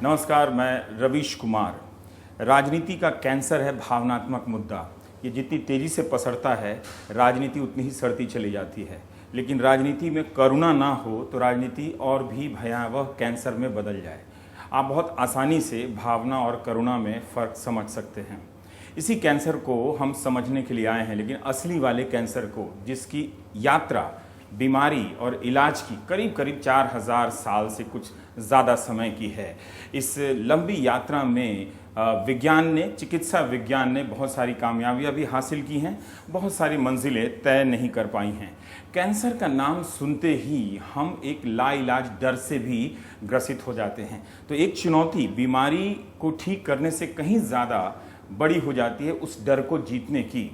नमस्कार, मैं रवीश कुमार। राजनीति का कैंसर है भावनात्मक मुद्दा। ये जितनी तेज़ी से पसरता है, राजनीति उतनी ही सड़ती चली जाती है। लेकिन राजनीति में करुणा ना हो तो राजनीति और भी भयावह कैंसर में बदल जाए। आप बहुत आसानी से भावना और करुणा में फ़र्क समझ सकते हैं। इसी कैंसर को हम समझने के लिए आए हैं, लेकिन असली वाले कैंसर को, जिसकी यात्रा बीमारी और इलाज की करीब करीब 4000 साल से कुछ ज़्यादा समय की है। इस लंबी यात्रा में विज्ञान ने, चिकित्सा विज्ञान ने बहुत सारी कामयाबियां भी हासिल की हैं, बहुत सारी मंजिलें तय नहीं कर पाई हैं। कैंसर का नाम सुनते ही हम एक लाइलाज डर से भी ग्रसित हो जाते हैं। तो एक चुनौती बीमारी को ठीक करने से कहीं ज़्यादा बड़ी हो जाती है उस डर को जीतने की।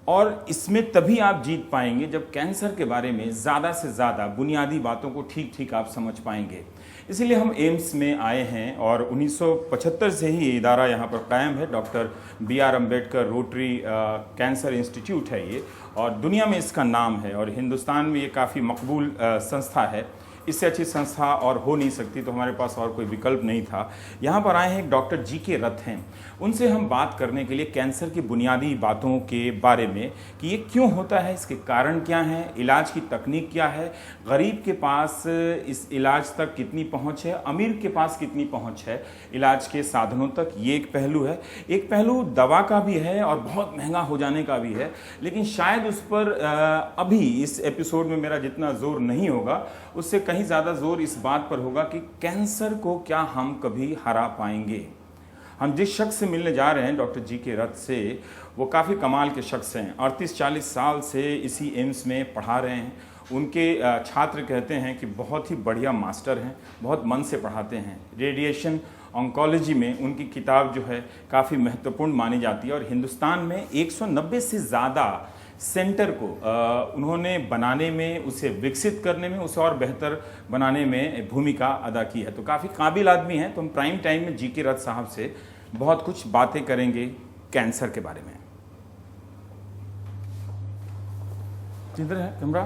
और इसमें तभी आप जीत पाएंगे जब कैंसर के बारे में ज़्यादा से ज़्यादा बुनियादी बातों को ठीक ठीक आप समझ पाएंगे। इसीलिए हम एम्स में आए हैं और 1975 से ही ये इदारा यहाँ पर कायम है। Doctor B.R. Ambedkar rotary cancer institute है ये, और दुनिया में इसका नाम है और हिंदुस्तान में ये काफ़ी मकबूल संस्था है। इससे अच्छी संस्था और हो नहीं सकती, तो हमारे पास और कोई विकल्प नहीं था। यहाँ पर आए हैं डॉक्टर G.K. रथ हैं। उनसे हम बात करने के लिए कैंसर की बुनियादी बातों के बारे में कि ये क्यों होता है, इसके कारण क्या हैं, इलाज की तकनीक क्या है, गरीब के पास इस इलाज तक कितनी पहुँच है, अमीर के पास कितनी पहुँच है इलाज के साधनों तक, ये एक पहलू है। एक पहलू दवा का भी है और बहुत महंगा हो जाने का भी है, लेकिन शायद उस पर अभी इस एपिसोड में मेरा जितना जोर नहीं होगा, उससे कहीं ज़्यादा जोर इस बात पर होगा कि कैंसर को क्या हम कभी हरा पाएंगे। हम जिस शख्स से मिलने जा रहे हैं, डॉक्टर G.K. रथ से, वो काफ़ी कमाल के शख्स हैं। 38-40 साल से इसी एम्स में पढ़ा रहे हैं। उनके छात्र कहते हैं कि बहुत ही बढ़िया मास्टर हैं, बहुत मन से पढ़ाते हैं। रेडिएशन ऑन्कोलॉजी में उनकी किताब जो है काफ़ी महत्वपूर्ण मानी जाती है और हिंदुस्तान में 190 से ज़्यादा सेंटर को उन्होंने बनाने में, उसे विकसित करने में, उसे और बेहतर बनाने में भूमिका अदा की है। तो काफ़ी काबिल आदमी हैं। तो हम प्राइम टाइम में G.K. रथ साहब से बहुत कुछ बातें करेंगे कैंसर के बारे में। किधर है कैमरा?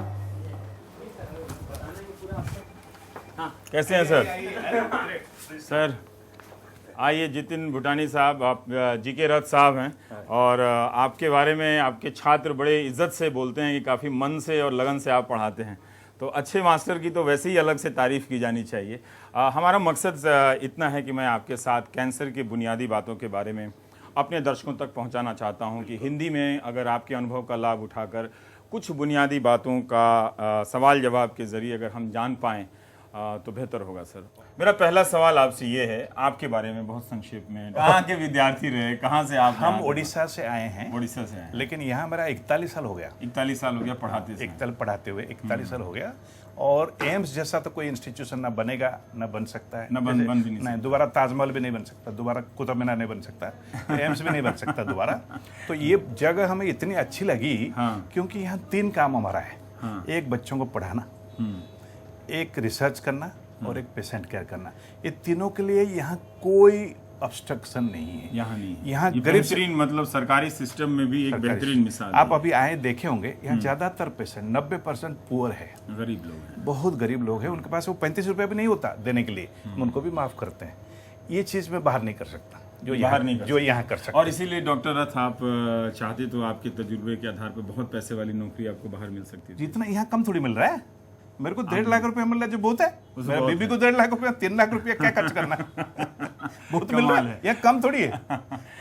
हाँ, कैसे हैं सर? सर आइए, जितिन भूटानी साहब, आप G.K. रथ साहब हैं और आपके बारे में आपके छात्र बड़े इज्जत से बोलते हैं कि काफ़ी मन से और लगन से आप पढ़ाते हैं। तो अच्छे मास्टर की तो वैसे ही अलग से तारीफ़ की जानी चाहिए। हमारा मकसद इतना है कि मैं आपके साथ कैंसर की बुनियादी बातों के बारे में अपने दर्शकों तक पहुंचाना चाहता हूं कि हिंदी में अगर आपके अनुभव का लाभ उठाकर कुछ बुनियादी बातों का सवाल जवाब के ज़रिए अगर हम जान पाएँ तो बेहतर होगा। सर, मेरा पहला सवाल आपसे ये है, आपके बारे में बहुत संक्षेप में, कहाँ के विद्यार्थी रहे, कहाँ से आप? हम उड़ीसा से आए हैं। उड़ीसा से आए हैं, लेकिन यहाँ मेरा 41 साल हो गया। 41 साल हो गया पढ़ाते हुए 41 साल हो गया। और एम्स जैसा तो कोई इंस्टीट्यूशन ना बनेगा, ना बन सकता है, बन भी नहीं। दोबारा ताजमहल भी नहीं बन सकता, दोबारा कुतुब मीनार नहीं बन सकता, एम्स भी नहीं बन सकता दोबारा। तो ये जगह हमें इतनी अच्छी लगी क्योंकि यहाँ 3 काम हमारा है। एक बच्चों को पढ़ाना, एक रिसर्च करना और एक पेशेंट केयर करना। ये तीनों के लिए यहाँ कोई ऑब्स्ट्रक्शन नहीं है। यहाँ बेहतरीन, मतलब सरकारी सिस्टम में भी एक बेहतरीन मिसाल। आप अभी आए देखे होंगे, यहाँ ज्यादातर पेशेंट 90% पुअर है, गरीब लोग हैं, बहुत गरीब लोग हैं। उनके पास वो 35 रुपये भी नहीं होता देने के लिए, उनको भी माफ करते हैं। ये चीज में बाहर नहीं कर सकता जो यहाँ कर सकता। और इसीलिए डॉक्टर रथ, आप चाहते तो आपके तजुर्बे के आधार पर बहुत पैसे वाली नौकरी आपको बाहर मिल सकती है। जितना यहाँ कम थोड़ी मिल रहा है। मेरे को 1.5 लाख रुपया मिल रहा है, जो बहुत है। मेरे बीबी को 1.5 लाख रुपया, 3 लाख रुपया क्या खर्च करना बहुत मिल रहा है। यह कम थोड़ी है।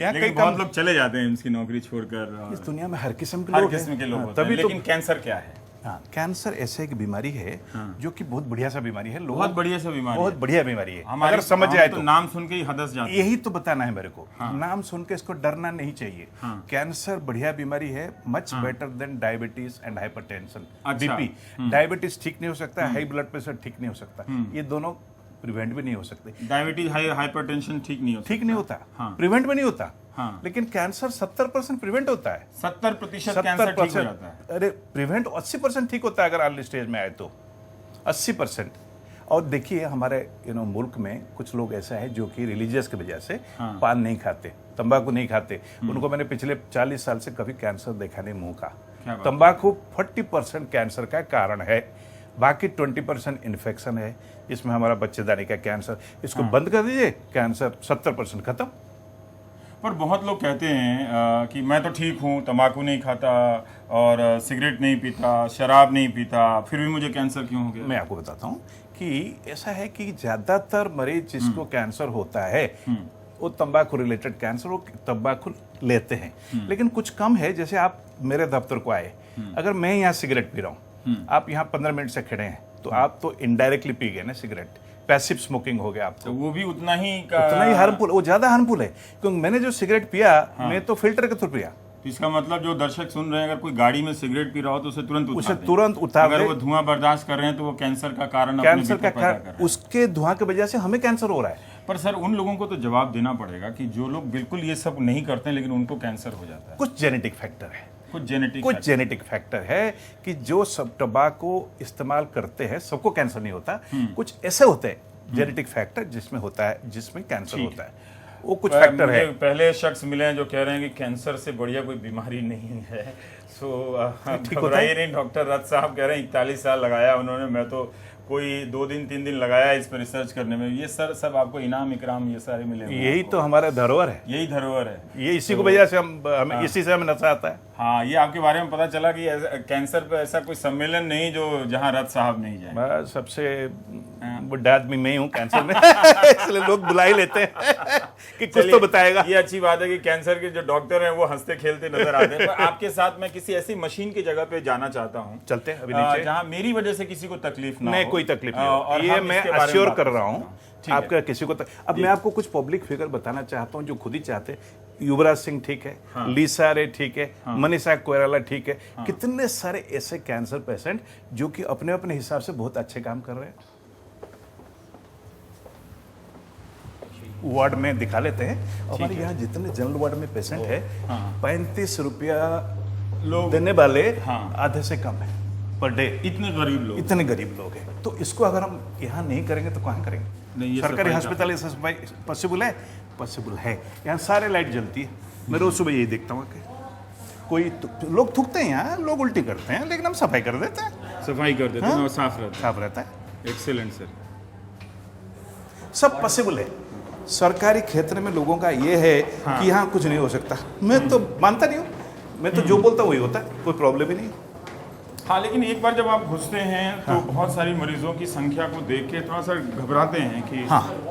यहाँ कई बहुत लोग चले जाते हैं इसकी नौकरी छोड़कर। इस दुनिया में हर किस्म के लोग होते हैं। लेकिन कैंसर क्या है? कैंसर ऐसे एक बीमारी है जो कि बहुत बढ़िया सा बीमारी है। बहुत बढ़िया बीमारी है। अगर समझ जाए तो नाम सुन के ही हदस जाते हैं। यही तो बताना है मेरे को। नाम सुन के इसको डरना नहीं चाहिए। कैंसर बढ़िया बीमारी है, much better than diabetes and hypertension. BP, diabetes ठीक नहीं हो सकता, हाई ब्लड प्रेशर ठीक नहीं हो सकता, ये दोनों प्रिवेंट भी नहीं हो सकते। डायबिटीज, हाइपरटेंशन ठीक नहीं होता, प्रिवेंट भी नहीं होता। लेकिन कैंसर 70% प्रिवेंट होता है। 70% कैंसर ठीक हो जाता है। अरे प्रिवेंट 80% ठीक होता है अगर अर्ली स्टेज में आए तो 80%। और देखिए हमारे मुल्क में कुछ लोग ऐसा है जो कि रिलीजियस की वजह से पान नहीं खाते, तंबाकू नहीं खाते। उनको मैंने पिछले 40 साल से कभी कैंसर देखा नहीं मुंह का। तंबाकू 40% कैंसर का कारण है। बाकी 20% इन्फेक्शन है, इसमें हमारा बच्चेदानी का कैंसर, इसको बंद कर दीजिए, कैंसर 70% खत्म। पर बहुत लोग कहते हैं कि मैं तो ठीक हूँ, तंबाकू नहीं खाता और सिगरेट नहीं पीता, शराब नहीं पीता, फिर भी मुझे कैंसर क्यों हो गया? मैं आपको बताता हूँ कि ऐसा है कि ज़्यादातर मरीज जिसको कैंसर होता है वो तंबाकू रिलेटेड कैंसर, वो तंबाकू लेते हैं, लेकिन कुछ कम है। जैसे आप मेरे दफ्तर को आए, अगर मैं यहाँ सिगरेट पी रहा हूँ, आप यहाँ 15 मिनट से खड़े हैं, तो आप तो इनडायरेक्टली पी गए ना सिगरेट, पैसिव स्मोकिंग हो गया आपको। तो वो भी उतना ही हार्मफुल, वो ज्यादा हार्मफुल है, क्योंकि मैंने जो सिगरेट पिया मैं तो फिल्टर के थ्रू पिया। तो इसका मतलब जो दर्शक सुन रहे हैं, अगर कोई गाड़ी में सिगरेट पी रहा हो तो उसे तुरंत उतार अगर वो धुआं बर्दाश्त कर रहे हैं तो वो कैंसर का कारण कैंसर का कारण, उसके धुआं की वजह से हमें कैंसर हो रहा है। पर सर उन लोगों को तो जवाब देना पड़ेगा कि जो लोग बिल्कुल ये सब नहीं करते लेकिन उनको कैंसर हो जाता है। कुछ जेनेटिक फैक्टर है, कुछ जेनेटिक फैक्टर है कि जो सब टबाको इस्तेमाल करते हैं सबको कैंसर नहीं होता, कुछ ऐसे होते हैं जेनेटिक फैक्टर जिसमें होता है, जिसमें कैंसर होता है, वो कुछ फैक्टर है। पहले शख्स मिले हैं जो कह रहे हैं कि कैंसर से बढ़िया कोई बीमारी नहीं है। घबराइए नहीं, डॉक्टर रथ साहब कह रहे हैं 41 साल लगाया उन्होंने, मैं तो कोई 2 दिन 3 दिन लगाया इस पर रिसर्च करने में। ये सर सब आपको इनाम इकराम ये सारे मिले, यही तो हमारा धरोहर है, यही धरोहर है, ये इसी को वजह से हमें इसी से हमें नशा आता है। हाँ, ये आपके बारे में पता चला कि कैंसर पे ऐसा कोई सम्मेलन नहीं जो जहाँ रथ साहब नहीं जाए। मैं सबसे बुढ़ा आदमी मैं ही हूँ कैंसर में इसलिए लोग बुला ही लेते हैं कि कुछ तो बताएगा। ये अच्छी बात है कि कैंसर के जो डॉक्टर हैं वो हंसते खेलते नजर आते हैं। पर आपके साथ मैं किसी ऐसी मशीन की जगह पे जाना चाहता हूँ, चलते हैं अभी नीचे, जहाँ मेरी वजह से किसी को तकलीफ ना हो। कोई तकलीफ नहीं हो, ये मैं अश्योर कर रहा हूँ आपका किसी को अब मैं आपको कुछ पब्लिक फिगर बताना चाहता हूँ जो खुद ही चाहते। युवराज सिंह ठीक है, लीसा रे ठीक है, मनीषा कोइराला ठीक है, कितने सारे ऐसे कैंसर पेशेंट जो कि अपने अपने हिसाब से बहुत अच्छे काम कर रहे हैं। वार्ड में दिखा लेते हैं, हमारे यहाँ जितने जनरल वार्ड में पेशेंट है 35 रुपया लोग देने वाले आधे से कम है पर डे। इतने गरीब लोग हैं, तो इसको अगर हम यहाँ नहीं करेंगे तो कहाँ करेंगे? सरकारी अस्पताल ये सफाई पॉसिबल है? पॉसिबल है। यहाँ सारे लाइट जलती है, मैं रोज सुबह यही देखता हूँ कि कोई लोग थूकते हैं यहाँ, लोग उल्टी करते हैं, लेकिन हम सफाई कर देते हैं, साफ रहता है। एक्सीलेंट सर, सब पॉसिबल है। सरकारी क्षेत्र में लोगों का ये है कि यहाँ कुछ नहीं हो सकता। मैं तो मानता नहीं हूँ, मैं तो जो बोलता हूँ वही होता है, कोई प्रॉब्लम ही नहीं। हाँ, लेकिन एक बार जब आप घुसते हैं तो बहुत सारी मरीजों की संख्या को देख के थोड़ा सा घबराते हैं कि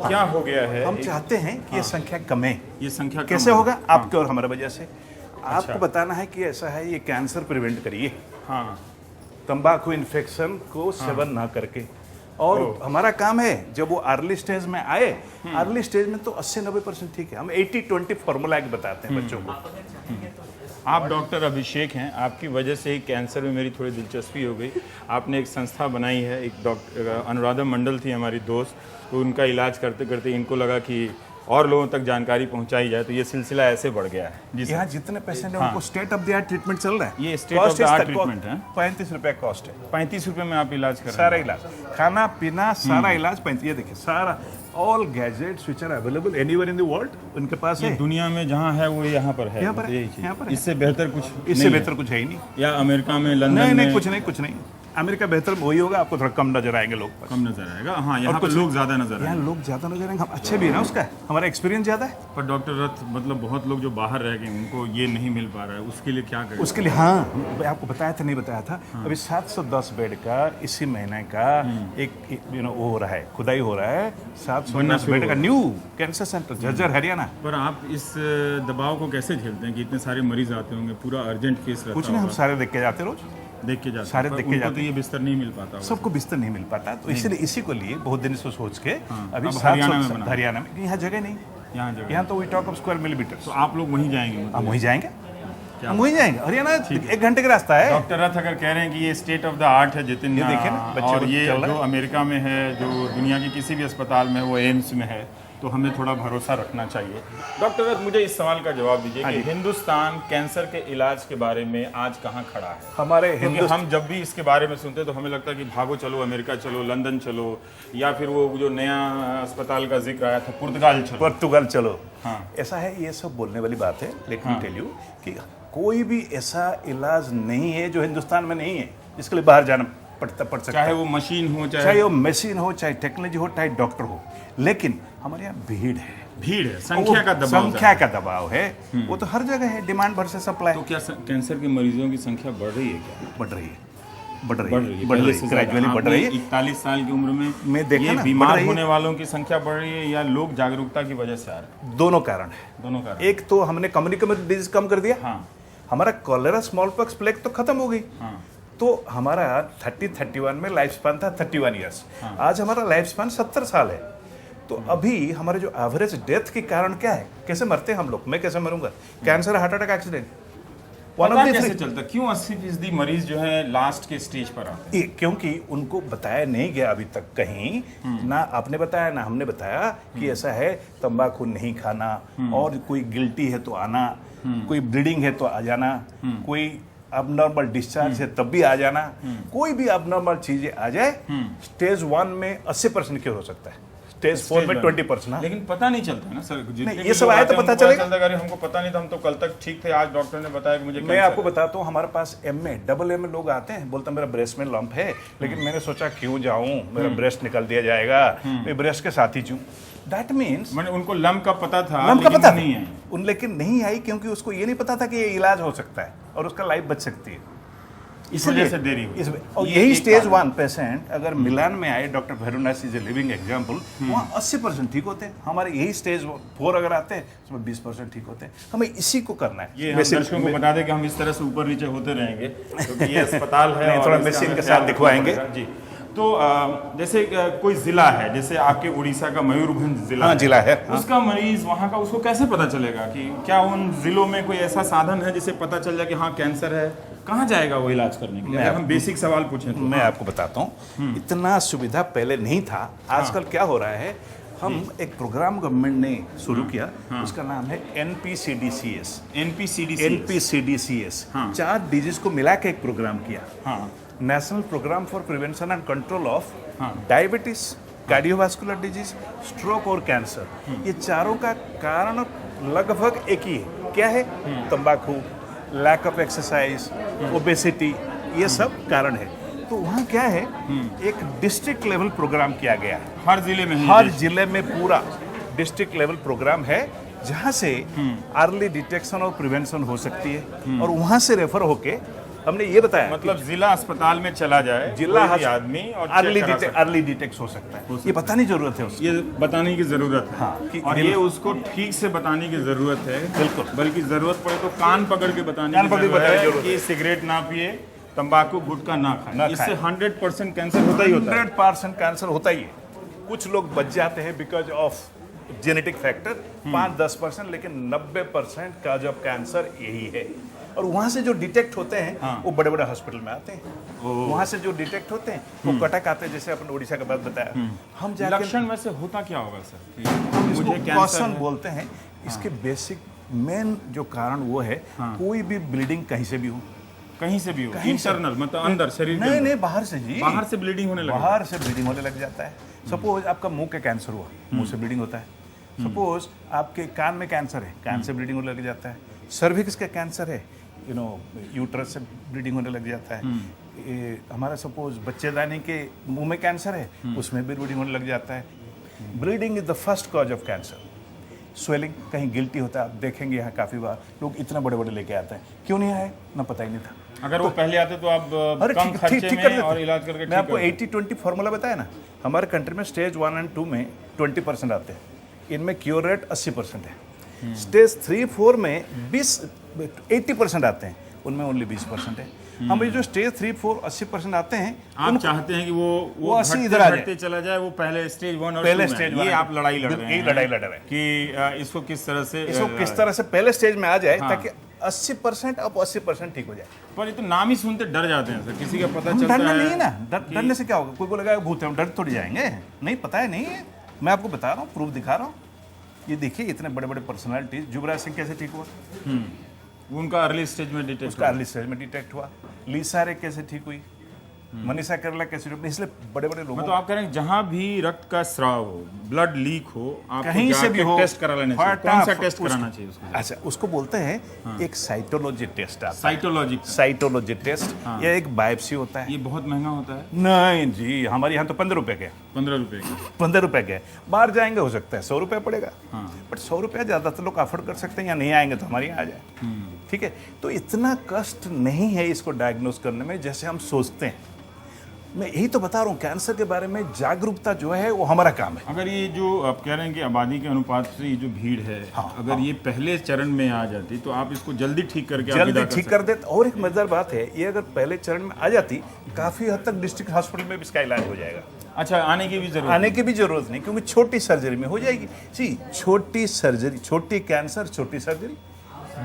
क्या हो गया है। हम चाहते हैं कि ये संख्या कमे। ये संख्या कैसे होगा? आपके और हमारे वजह से। आपको बताना है कि ऐसा है, ये कैंसर प्रिवेंट करिए, तंबाकू इन्फेक्शन को सेवन ना करके। और हमारा काम है जब वो अर्ली स्टेज में आए, अर्ली स्टेज में तो 80-90% ठीक है। हम 80-20 फॉर्मूला बताते हैं बच्चों को। आप डॉक्टर अभिषेक हैं, आपकी वजह से ही कैंसर में मेरी थोड़ी दिलचस्पी हो गई। आपने एक संस्था बनाई है, एक डॉक्टर अनुराधा मंडल थी हमारी दोस्त, तो उनका इलाज करते करते इनको लगा कि और लोगों तक जानकारी पहुंचाई जाए, तो ये सिलसिला ऐसे बढ़ गया है। यहाँ जितने पेशेंट हैं उनको state of the art treatment चल रहा है। ये state of the art treatment है। 35 रुपए कॉस्ट है। 35 रुपए में आप इलाज कर रहे हैं? सारा इलाज, खाना पीना सारा इलाज 35। ये देखिए सारा all gadgets which are available anywhere in the world उनके पास है। दुनिया में जहाँ है वो यहाँ पर है। यहाँ पर इससे बेहतर कुछ है ही नहीं। या अमेरिका में, लंदन में? कुछ नहीं। अमेरिका बेहतर वही होगा, आपको थोड़ा कम नजर आएंगे लोग, कम नजर आएगा। हाँ, यहाँ पर लोग ज्यादा नजर आएंगे। यहाँ लोग ज्यादा नजर आएंगे, हम अच्छे भी है ना, उसका हमारा एक्सपीरियंस ज्यादा है। पर डॉक्टर रथ, मतलब बहुत लोग जो बाहर रह गए उनको ये नहीं मिल पा रहा है, उसके लिए क्या करें? उसके लिए आपको बताया था, नहीं बताया था, अभी 710 बेड का इसी महीने का एक वो हो रहा है, खुदाई हो रहा है, 710 बेड का new cancer centre Jhajjar Haryana. पर आप इस दबाव को कैसे झेलते हैं कि इतने सारे मरीज आते होंगे, पूरा अर्जेंट केस रहता? कुछ नहीं, हम सारे देख के जाते, रोज देख के जाते, सारे देख के जाते। तो ये बिस्तर नहीं मिल पाता, सबको बिस्तर नहीं मिल पाता, तो इसलिए इसी को लिए बहुत दिन से सोच के अभी हरियाणा में यहाँ जगह नहीं, यहाँ तो we talk of square millimetre. तो आप लोग वहीं जाएंगे? हम वहीं जाएंगे, हरियाणा 1 घंटे का रास्ता है। डॉक्टर रथ अगर कह रहे हैं कि ये स्टेट ऑफ द आर्ट है जितिन, ये देखें ना, और ये जो अमेरिका में है, जो दुनिया की किसी भी अस्पताल में, वो एम्स में है, तो हमें थोड़ा भरोसा रखना चाहिए। डॉक्टर रथ, मुझे इस सवाल का जवाब दीजिए कि हिंदुस्तान कैंसर के इलाज के बारे में आज कहाँ खड़ा है? हमारे हम जब भी इसके बारे में सुनते तो हमें लगता है कि भागो चलो अमेरिका चलो, लंदन चलो, या फिर वो जो नया अस्पताल का जिक्र आया था पुर्तगाल चलो। ऐसा है, ये सब बोलने वाली बात है, लेकिन टेल यू कि कोई भी ऐसा इलाज नहीं है जो हिंदुस्तान में नहीं है, इसके लिए बाहर जाना पढ़ सकता चाहे है, वो मशीन हो, चाहे वो मशीन हो, चाहे टेक्नोलॉजी हो, चाहे डॉक्टर हो। लेकिन हमारे यहाँ भीड़ है, संख्या का दबाव, संख्या का दबाव है। वो तो हर जगह है, डिमांड वर्सेस सप्लाई। तो क्या कैंसर के मरीजों की संख्या बढ़ रही है क्या? बढ़ रही है, ग्रेजुअली बढ़ रही है। 41 साल की उम्र में देखा ये ना, बीमार होने वालों की संख्या बढ़ रही है या लोग जागरूकता की वजह से आ रहे हैं? दोनों कारण है। दोनों कारण। एक तो हमने कम्युनिकेबल डिजीज कम कर दिया। हाँ। हमारा कॉलेरा, स्मॉल पॉक्स, प्लेग तो खत्म हो गई। हाँ। तो हमारा 31 में लाइफ स्पान था 31 ईयर्स। आज हमारा लाइफ स्पान 70 साल है। तो अभी हमारे जो एवरेज डेथ के कारण क्या है, कैसे मरते हैं हम लोग? मैं कैसे मरूंगा? Cancer, heart attack, accident. पता कैसे चलता क्यों 80% मरीज जो है लास्ट के स्टेज पर आते हैं? क्योंकि उनको बताया नहीं गया अभी तक कहीं, ना आपने बताया ना हमने बताया कि ऐसा है, तंबाकू नहीं खाना, और कोई गिल्टी है तो आना, कोई ब्लीडिंग है तो आ जाना, कोई अबनॉर्मल डिस्चार्ज है तब भी आ जाना, कोई भी अबनॉर्मल चीजें आ जाए, स्टेज 1 में 80% क्योर हो सकता है, स्टेज 4 में 20%। लेकिन पता नहीं चलता है ना सर, जितने ये सब आए तो पता चलेगा। हमको पता नहीं था, हम तो कल तक ठीक थे, आज डॉक्टर ने बताया कि मुझे मैं आपको बताता हूँ, हमारे पास डबल एम लोग आते हैं, बोलते हैं मेरा ब्रेस्ट में लंप है, लेकिन मैंने सोचा क्यों जाऊं, मेरा ब्रेस्ट निकल दिया जाएगा, मैं ब्रेस्ट के साथ ही चूं। दैट मीन्स मैंने उनको लम्प का पता था, लंप का पता नहीं है उन, लेकिन नहीं आई क्योंकि उसको ये नहीं पता था कि ये इलाज हो सकता है और उसका लाइफ बच सकती है, इसलिए से देरी हुई। और यही स्टेज 1 पेशेंट अगर मिलान में आए, डॉक्टर भैरुनास इज ए लिविंग एग्जांपल, वहाँ 80% ठीक होते हैं। हमारे यही स्टेज 4 अगर आते हैं उसमें 20% ठीक होते हैं। हमें इसी को करना है। ये हम दर्शकों को बता दें कि हम इस तरह से ऊपर नीचे होते रहेंगे क्योंकि ये अस्पताल है थोड़ा मशीन के साथ दिखवाएंगे जी। तो जैसे कोई जिला है, जैसे आपके उड़ीसा का मयूरभंज जिला, हाँ, जिला है, उसका मरीज वहाँ का, उसको कैसे पता चलेगा कि क्या उन जिलों में कोई ऐसा साधन है जिससे पता चल जाए कि हाँ कैंसर है? कहाँ जाएगा वो इलाज करने के लिए? अगर हम बेसिक सवाल पूछें तो मैं आपको बताता हूँ, इतना सुविधा पहले नहीं था। आजकल क्या हो रहा है, हम एक प्रोग्राम गवर्नमेंट ने शुरू किया, उसका नाम है NPCDCS। NPCDCS 4 डिजीज को मिला के एक प्रोग्राम किया, national programme for prevention and control of diabetes, cardiovascular disease, stroke और कैंसर। ये चारों का कारण लगभग एक ही है। क्या है? तंबाकू, लैक ऑफ एक्सरसाइज, ओबेसिटी, ये सब कारण है। तो वहाँ क्या है, एक डिस्ट्रिक्ट लेवल प्रोग्राम किया गया है। हर जिले में, हर जिले में पूरा डिस्ट्रिक्ट लेवल प्रोग्राम है, जहाँ से अर्ली डिटेक्शन और प्रिवेंशन हो सकती है। और वहाँ से रेफर होके हमने ये बताया, मतलब जिला अस्पताल में चला जाए जिला आदमी और अर्ली डिटेक्ट हो सकता है। ये बताने की जरूरत है उसको, ये बताने की जरूरत है। हाँ, और ये उसको ठीक से बताने की जरूरत है। बिल्कुल, बल्कि जरूरत पड़े तो कान पकड़ के बताने की जरूरत है कि सिगरेट ना पिए, तंबाकू गुटखा ना खाएं। इससे 100% कैंसर होता ही होता है। 100% कैंसर होता ही है। कुछ लोग बच जाते हैं बिकॉज ऑफ जेनेटिक फैक्टर, 5-10%, लेकिन 90% का जब कैंसर यही है। और वहाँ से जो डिटेक्ट होते हैं वो बड़े बड़े हॉस्पिटल में आते हैं। वहाँ से जो डिटेक्ट होते हैं वो कटक आते हैं, जैसे अपने उड़ीसा का बात बताया। हम जाके लक्षण में से होता क्या होगा सर? हम इसको कॉशन बोलते हैं। इसके बेसिक मेन जो कारण वो है, कोई भी ब्लीडिंग कहीं से भी हो, कहीं से भी हो, इंटरनल मतलब अंदर शरीर के नहीं, बाहर से जी, बाहर से ब्लीडिंग होने लगे, बाहर से ब्लीडिंग होने लग जाता है। सपोज आपका मुंह का कैंसर हुआ, मुंह से ब्लीडिंग होता है। सपोज आपके कान में कैंसर है, कान से ब्लीडिंग होने लग जाता है। सर्विक्स का कैंसर है, यूट्रस से ब्लीडिंग होने लग जाता है। हमारा सपोज बच्चेदानी के मुंह में कैंसर है, उसमें भी ब्लीडिंग होने लग जाता है। Bleeding is the first cause of cancer. Swelling, कहीं गिल्टी होता है, आप देखेंगे यहाँ काफ़ी बार लोग इतना बड़े बड़े लेके आते हैं। क्यों नहीं आए? ना पता ही नहीं था। अगर वो पहले आते तो आप कम खर्चे में और इलाज करके मैं आपको 80-20 फार्मूला बताया ना। हमारे कंट्री में स्टेज 1 और 2 में 20% आते हैं, इनमें क्योर रेट 80% है। स्टेज 3-4 में 80% आते हैं, उनमें ओनली 20% है। हम ये जो स्टेज 3-4 80% आते हैं, आप चाहते हैं कि वो 80 इधर आ जाए, चला जाए, वो पहले स्टेज 1 और पहले 2 स्टेज में। ये आप लड़ाई लड़ रहे हैं, लड़ाई लड़ रहे हैं कि इसको किस तरह से पहले स्टेज में आ जाए, ताकि 80% अब 80% ठीक हो जाए। पर ये तो नाम ही सुनते डर जाते हैं सर, किसी का पता चलता है। डरना नहीं है ना, डरने से क्या होगा? कोई बोलेगा भूत है, हम डर थोड़ी जाएंगे। नहीं, पता है नहीं है, मैं आपको बता रहा हूँ, प्रूफ दिखा रहा हूँ। ये देखिए, इतने बड़े बड़े पर्सनालिटीज, युवराज सिंह कैसे ठीक हुआ? उनका अर्ली स्टेज में डिटेक्ट, उसका अर्ली स्टेज में डिटेक्ट हुआ। लीसा रे कैसे ठीक हुई? मनीषा केरला के सिरप में, इसलिए बड़े बड़े लोगों मतलब आप कह रहे हैं जहां भी रक्त का स्राव हो, ब्लड लीक हो, आप कहीं से भी हो, टेस्ट करा लेना चाहिए। कौन सा टेस्ट कराना चाहिए उसको? अच्छा, उसको बोलते हैं एक साइटोलॉजी टेस्ट आता है। साइटोलॉजी टेस्ट, ये एक बायोप्सी होता है। ये बहुत महंगा होता है? नहीं जी, हमारे यहाँ तो 15 रुपए के। 15 रुपए के? 15 रुपए के। बाहर जाएंगे हो सकता है 100 रुपए पड़ेगा, बट 100 रुपया ज़्यादातर लोग अफोर्ड कर सकते हैं, या नहीं आएंगे तो हमारे यहाँ आ जाए। ठीक है, तो इतना कष्ट नहीं है इसको डायग्नोस करने में जैसे हम सोचते हैं। मैं यही तो बता रहा हूँ, कैंसर के बारे में जागरूकता जो है वो हमारा काम है। अगर ये जो आप कह रहे हैं कि आबादी के अनुपात से ये जो भीड़ है, अगर ये पहले चरण में आ जाती तो आप इसको जल्दी ठीक करके जल्दी ठीक कर देते। और एक मजेदार बात है, ये अगर पहले चरण में आ जाती, काफी हद तक डिस्ट्रिक्ट हॉस्पिटल में भी इसका इलाज हो जाएगा। अच्छा, आने की भी जरूरत नहीं, क्योंकि छोटी सर्जरी में हो जाएगी जी। छोटी सर्जरी, छोटी कैंसर छोटी सर्जरी,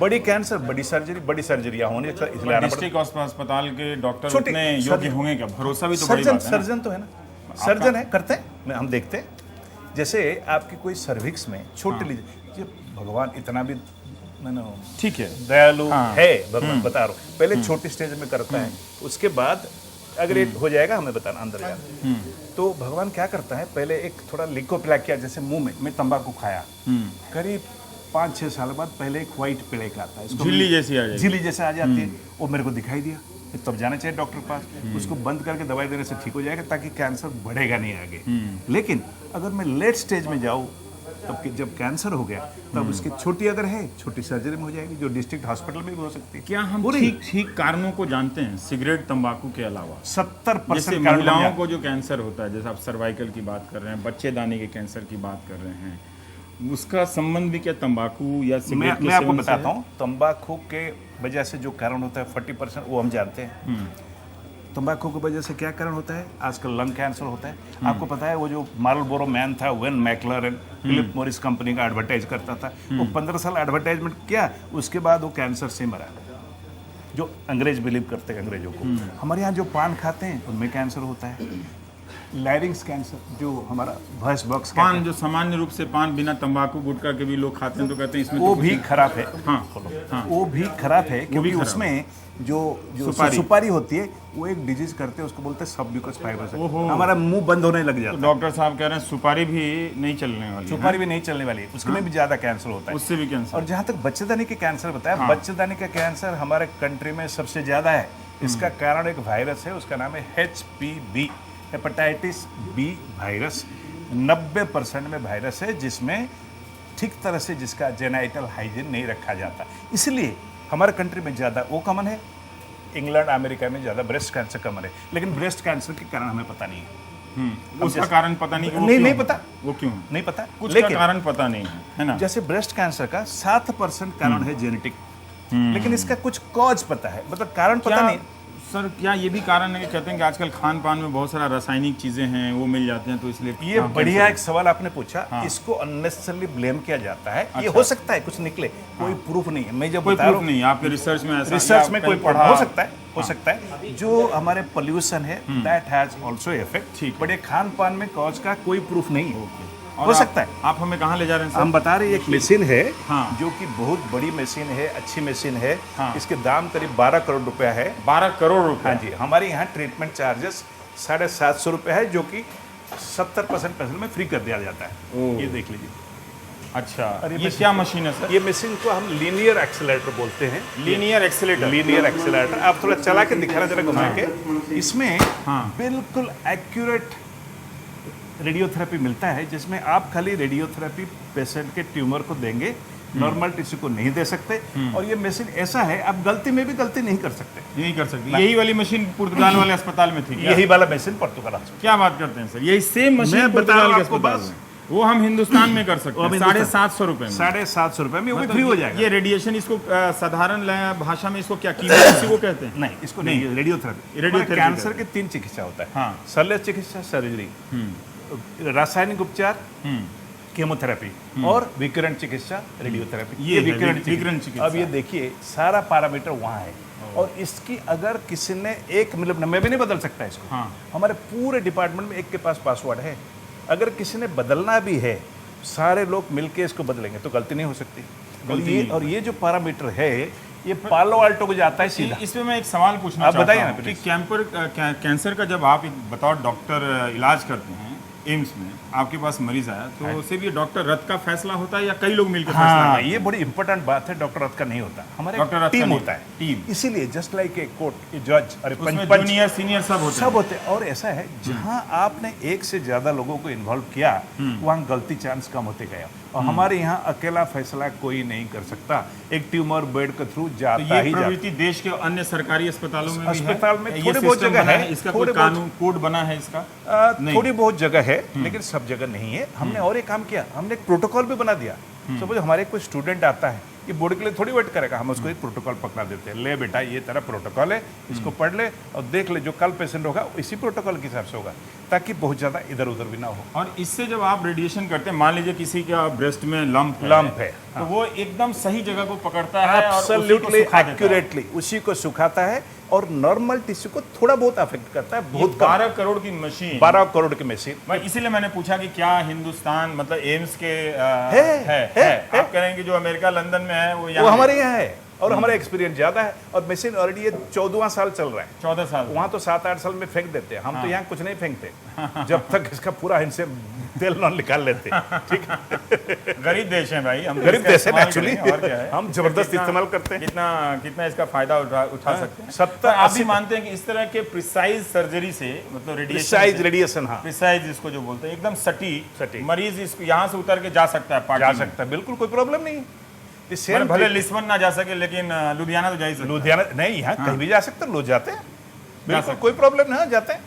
बड़ी कैंसर बड़ी सर्जरी, बड़ी सर्जरियां होने, इसलिए डिस्ट्रिक्ट अस्पताल के डॉक्टर उतने योग्य होंगे क्या? भरोसा भी तो बड़ी बात है। सर्जन तो है ना, सर्जन है, करते हैं, हम देखते हैं। जैसे आपकी कोई सर्विक्स में छोटे लीजिए, भगवान इतना भी ठीक है, दयालु है भगवान, बता रहा हूँ। पहले छोटी स्टेज में करता है, उसके बाद अगर ये हो जाएगा हमें बताना अंदर जाना। तो भगवान क्या करता है, पहले एक थोड़ा लिकोप्लाकिया, जैसे मुंह में तंबाकू खाया, करीब 5-6 साल बाद पहले एक व्हाइट प्लेक आता है, झिल्ली जैसे आ जाती है। वो मेरे को दिखाई दिया, तब जाना चाहिए डॉक्टर के पास, उसको बंद करके दवाई देने से ठीक हो जाएगा, ताकि कैंसर बढ़ेगा नहीं आगे। लेकिन अगर मैं लेट स्टेज में जाऊँ, तब जब कैंसर हो गया, तब उसकी छोटी अगर है, छोटी सर्जरी में हो जाएगी, जो डिस्ट्रिक्ट हॉस्पिटल में भी हो सकती है। क्या हम ठीक कारणों को जानते हैं सिगरेट तंबाकू के अलावा? 70% महिलाओं को जो कैंसर होता है, जैसे आप सर्वाइकल की बात कर रहे हैं, बच्चेदानी के कैंसर की बात कर रहे हैं, उसका संबंध भी क्या तंबाकू या सिगरेट? मैं आपको बताता हूँ, तंबाकू के वजह से जो कारण होता है 40% वो हम जानते हैं। तंबाकू की वजह से क्या कारण होता है? आजकल लंग कैंसर होता है। आपको पता है वो जो मार्लबोरो मैन था, वेन मैक्लरन, फिलिप मॉरिस कंपनी का एडवर्टाइज करता था, वो 15 साल एडवर्टाइजमेंट किया, उसके बाद वो कैंसर से मरा। जो अंग्रेज बिलीव करते हैं, अंग्रेजों को। हमारे यहाँ जो पान खाते हैं उनमें कैंसर होता है। लैरिंग्स कैंसर, जो हमारा वॉइस बॉक्स पान, जो सामान्य रूप से पान बिना तंबाकू गुटखा के भी लोग खाते हैं, तो कहते हैं इसमें वो भी खराब है। वो भी खराब है, क्योंकि उसमें जो सुपारी होती है, वो एक डिजीज करते हैं, उसको बोलते हैं सबम्यूकस फाइब्रोसिस। हमारा मुंह बंद होने लग जाता है। डॉक्टर साहब कह रहे हैं सुपारी भी नहीं चलने वाली, उसमें भी ज्यादा कैंसर होता है, उससे भी कैंसर। और जहाँ तक बच्चेदानी के कैंसर बताया, बच्चेदानी का कैंसर हमारे कंट्री में सबसे ज्यादा है। इसका कारण एक वायरस है, उसका नाम है HPV, हेपेटाइटिस बी वायरस। 90% में वायरस है, जिसमें ठीक तरह से जिसका जेनाइटल हाइजीन नहीं रखा जाता, इसलिए हमारे कंट्री में ज़्यादा वो कॉमन है। इंग्लैंड अमेरिका में ज़्यादा ब्रेस्ट कैंसर कॉमन है, लेकिन ब्रेस्ट कैंसर के कारण हमें पता नहीं है। उसका कारण पता नहीं, नहीं पता, वो क्यों नहीं पता, कुछ का कारण पता नहीं है ना। जैसे ब्रेस्ट कैंसर का 7% कारण है जेनेटिक, लेकिन इसका कुछ कॉज पता है, मतलब कारण पता नहीं। सर, क्या ये भी कारण है कि कहते हैं कि आजकल खान पान में बहुत सारा रासायनिक चीजें हैं, वो मिल जाते हैं, तो इसलिए ये बढ़िया एक सवाल आपने पूछा। इसको अननेसेसरली ब्लेम किया जाता है। ये हो सकता है कुछ निकले, कोई प्रूफ नहीं है। मैं जब कोई प्रूफ नहीं, आपके रिसर्च में ऐसा, रिसर्च में कोई पढ़ा हो सकता है। जो हमारे पोल्यूशन है, दैट हैज आल्सो इफेक्ट। ठीक, बट ये खान पान में कॉज का कोई प्रूफ नहीं है। हो सकता है। आप हमें कहाँ ले जा रहे हैं? हम बता रहे हैं, एक मशीन है जो कि बहुत बड़ी मशीन है, अच्छी मशीन है। इसके दाम करीब 12 करोड़ रुपया है। 12 करोड़ रुपया? हाँ जी। हमारे यहाँ ट्रीटमेंट चार्जेस 750 रुपये है, जो कि 70% पैसे में फ्री कर दिया जाता है। ये देख लीजिए। अच्छा, ये क्या मशीन है सर? ये मशीन को हम लीनियर एक्सेलरेटर बोलते हैं। Linear accelerator. आप थोड़ा चला के दिखा रहा, जरा घुमा के। इसमें बिल्कुल एक्यूरेट रेडियोथेरेपी मिलता है, जिसमें आप खाली रेडियोथेरेपी पेशेंट के ट्यूमर को देंगे, नॉर्मल टिश्यू को नहीं दे सकते। और ये मशीन ऐसा है, आप गलती में भी गलती नहीं कर सकते। यही वाली मशीन पुर्तगाल वाले अस्पताल में थी? यही वाला मशीन पुर्तगाल। क्या बात करते हैं सर, यही सेम मशीन पुर्तगाल के अस्पताल में? वो हम हिंदुस्तान में कर सकते हैं 750 रुपए में। 750 रुपए में वो भी फ्री हो जाएगा। ये रेडिएशन, इसको साधारण भाषा में इसको क्या कीमोथेरेपी वो कहते हैं? नहीं, इसको नहीं, रेडियोथेरेपी। कैंसर के 3 चिकित्सा होता है। शल्य चिकित्सा, सर्जरी, रासायनिक उपचार, केमोथेरेपी, और विकिरण चिकित्सा, रेडियोथेरेपी। ये विकिरण चिकित्सा। अब ये देखिए, सारा पैरामीटर वहाँ है। और इसकी अगर किसी ने एक मतलब, मैं भी नहीं बदल सकता इसको। हमारे पूरे डिपार्टमेंट में एक के पास पासवर्ड है। अगर किसी ने बदलना भी है, सारे लोग मिलके इसको बदलेंगे, तो गलती नहीं हो सकती। और ये जो पैरामीटर है, ये पालो आल्टो को जाता है सीधा। इसमें मैं एक सवाल पूछना आप चाहता बताइए ना हूं कि प्लीज। कैंसर का जब आप बतौर डॉक्टर इलाज करते हैं एम्स में, आपके पास मरीज आया तो सिर्फ ये डॉक्टर रथ का फैसला होता है या कई लोग मिलकर फैसला हाँ, करते हैं? ये बड़ी इंपॉर्टेंट बात है। डॉक्टर रथ का नहीं होता, हमारे डॉक्टर रथ का टीम नहीं, होता है। टीम। इसीलिए जस्ट लाइक ए कोर्ट, जज और उसमें जूनियर सीनियर सब होते सब होते हैं। और ऐसा है जहां आपने एक से ज्यादा लोगों को इन्वॉल्व किया वहां गलती चांस कम होते गया। और हमारे यहाँ अकेला फैसला कोई नहीं कर सकता, एक ट्यूमर बेड के थ्रू तो जाता ये ही जाता। प्रवृत्ति देश के अन्य सरकारी अस्पतालों में भी है? अस्पताल में ये थोड़ी बहुत सिस्टम जगह बना है, इसका थोड़ी कोई कानून कोड बना है इसका? नहीं। थोड़ी बहुत जगह है लेकिन सब जगह नहीं है। हमने और एक काम किया, हमने एक प्रोटोकॉल भी बना दिया। सपोज हमारे कोई स्टूडेंट आता है, ये बोर्ड के लिए थोड़ी वेट करेगा, हम उसको एक प्रोटोकॉल पकड़ा देते हैं। ले बेटा ये तेरा प्रोटोकॉल है, इसको पढ़ ले और देख ले, जो कल पेशेंट होगा इसी प्रोटोकॉल के हिसाब से होगा, ताकि बहुत ज्यादा इधर उधर भी ना हो। और इससे जब आप रेडिएशन करते हैं, मान लीजिए किसी का ब्रेस्ट में लंप है तो वो एकदम सही जगह को पकड़ता है और उसी को एब्सोल्युटली सुखा देता है। एक्यूरेटली उसी को सुखाता है और नॉर्मल टिश्यू को थोड़ा बहुत अफेक्ट करता है, बहुत कम। 12 करोड़ की मशीन, 12 करोड़ की मशीन। मैं इसीलिए मैंने पूछा कि क्या हिंदुस्तान मतलब एम्स के है। आप कह रहे हैं कि जो अमेरिका लंदन में है वो वो यहाँ हमारे यहाँ है और हमारा एक्सपीरियंस ज्यादा है। और मशीन ऑलरेडी ये 14वां साल चल रहा है। 14 साल वहाँ तो 7-8 साल में फेंक देते हैं, हम तो यहाँ कुछ नहीं फेंकते जब तक इसका पूरा इनसे तेल नॉन निकाल लेते हैं। ठीक है, गरीब देश है भाई, हम तो गरीब इसका देश है इस्तेमाल एक्चुअली, करेंगे, और क्या है? हम जबरदस्त कितना- इस्तेमाल करते हैं। कितना इसका फायदा उठा सकते हैं। 70 तो आप भी 80 मानते हैं कि इस तरह के प्रिसाइज सर्जरी से, मतलब प्रिसाइज रेडिएशन, हाँ प्रिसाइज इसको जो बोलते हैं, एकदम सटीक सटीक। मरीज इसको यहाँ से उतर के जा सकता है पार्टी जा में। सकता है, बिल्कुल कोई प्रॉब्लम नहीं है। ये मतलब सेम भले लिस्बन ना जा सके लेकिन लुधियाना तो जा ही सकता है। लुधियाना नहीं, यहाँ कहीं भी जा सकते हैं, लोग जाते हैं, बिल्कुल सकते कोई प्रॉब्लम नहीं, जाते हैं।